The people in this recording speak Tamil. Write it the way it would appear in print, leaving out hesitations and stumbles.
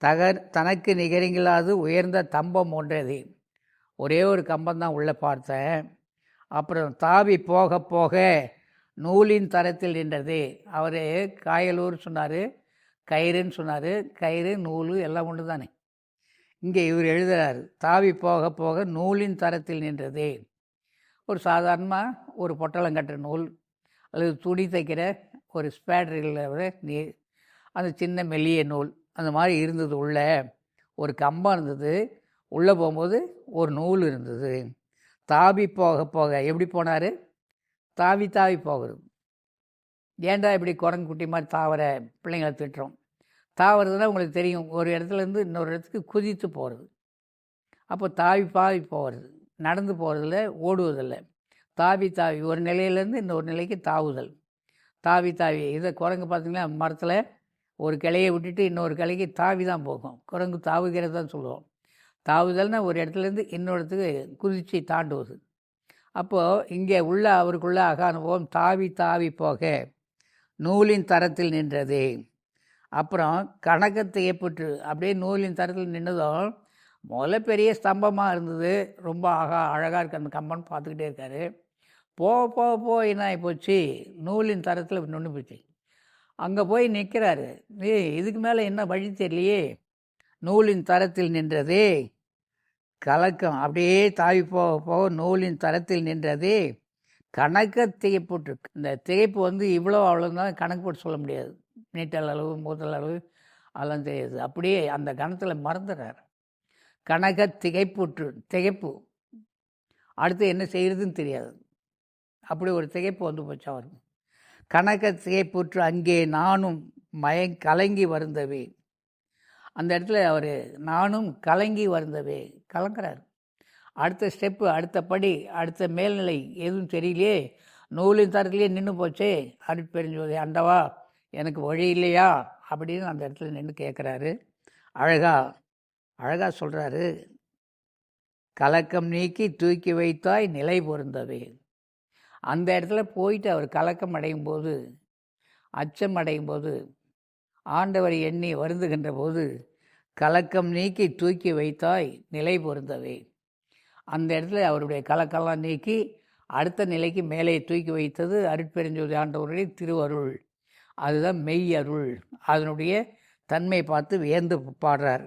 தனக்கு நிகரிங்களாது உயர்ந்த தம்பம் ஒன்றது. ஒரே ஒரு கம்பம் உள்ளே பார்த்தேன். அப்புறம் தாவி போக போக நூலின் தரத்தில் நின்றது. அவர் காயலூர் சொன்னார், கயிறுன்னு சொன்னார். கயிறு நூல் எல்லாம் ஒன்று தானே. இங்கே இவர் எழுதுகிறார், தாவி போக போக நூலின் தரத்தில் நின்றது. ஒரு சாதாரணமாக ஒரு பொட்டலங்கட்டுற நூல் அல்லது துணி தைக்கிற ஒரு ஸ்பேட்ரில் நீர், அந்த சின்ன மெல்லிய நூல் அந்த மாதிரி இருந்தது. உள்ளே ஒரு கம்பம் இருந்தது. உள்ளே போகும்போது ஒரு நூல் இருந்தது. தாவி போக போக எப்படி போனார்? தாவி தாவி போகிறது. ஏன்டா இப்படி குரங்கு குட்டி மாதிரி தாவர பிள்ளைங்களை திட்டுறோம். தாவறதுன்னா உங்களுக்கு தெரியும், ஒரு இடத்துலேருந்து இன்னொரு இடத்துக்கு குதித்து போகிறது. அப்போ தாவி பாவி போகிறது. நடந்து போகிறதில்ல, ஓடுவதில்லை. தாவி தாவி ஒரு நிலையிலேருந்து இன்னொரு நிலைக்கு தாவுதல். தாவி தாவி இதை குரங்கு பார்த்திங்கன்னா மரத்தில் ஒரு கிளையை விட்டுட்டு இன்னொரு கிளைக்கு தாவி தான் போகும். குரங்கு தாவுகிறது தான் சொல்லுவோம். தாவுதல்னால் ஒரு இடத்துலேருந்து இன்னொரு இடத்துக்கு குதித்து தாண்டுவது. அப்போது இங்கே உள்ள அவருக்குள்ள அனுபவம் தாவி தாவி போக நூலின் தரத்தில் நின்றது. அப்புறம் கணக்கத்தை ஏற்பட்டு அப்படியே நூலின் தரத்தில் நின்றதும் முதல்ல பெரிய ஸ்தம்பமாக இருந்தது. ரொம்ப அழகாக இருக்குது அந்த கம்பன் பார்த்துக்கிட்டே இருக்கார். போக போக போக என்ன ஆகி போச்சு, நூலின் தரத்தில் நின்று போச்சு. அங்கே போய் நிற்கிறாரு. இதுக்கு மேலே என்ன வழி தெரியலையே. நூலின் தரத்தில் நின்றதே கலக்கம். அப்படியே தாவி போக போக நூலின் தரத்தில் நின்றதே கணக்க திகைப்புட்டு. இந்த திகைப்பு இவ்வளோ அவ்வளோதான் கணக்கு போட்டு சொல்ல முடியாது. நீட்டல் அளவு மூத்தல் அளவு அதெல்லாம் தெரியாது. அப்படியே அந்த கணத்தில் மறந்துடுறார். கணக்க திகைப்புற்று, திகைப்பு. அடுத்து என்ன செய்கிறதுன்னு தெரியாது. அப்படி ஒரு திகைப்பு போச்சு அவருக்கு. கணக்க திகைப்புற்று அங்கே நானும் கலங்கி வருந்தவே. அந்த இடத்துல அவர் நானும் கலங்கி வருந்தவே கலங்குறார். அடுத்த ஸ்டெப்பு, அடுத்த படி, அடுத்த மேல்நிலை எதுவும் தெரியலையே. நூலின் தரத்துலேயே நின்று போச்சே. அருட்பெருஞ்சோதி ஆண்டவா, எனக்கு வழி இல்லையா அப்படின்னு அந்த இடத்துல நின்று கேட்குறாரு. அழகா சொல்கிறாரு, கலக்கம் நீக்கி தூக்கி வைத்தாய் நிலை பொருந்தவே. அந்த இடத்துல போயிட்டு அவர் கலக்கம் அடையும் போது, அச்சம் அடையும் போது, ஆண்டவரை எண்ணி வருந்துகின்ற போது, கலக்கம் நீக்கி தூக்கி வைத்தாய் நிலை பொருந்தவே. அந்த இடத்துல அவருடைய கலக்கெல்லாம் நீக்கி அடுத்த நிலைக்கு மேலே தூக்கி வைத்தது அருட்பெருஞ்சோதி ஆண்டவருடைய திருவருள். அதுதான் மெய் அருள். அதனுடைய தன்மை பார்த்து வியந்து பாடுறார்.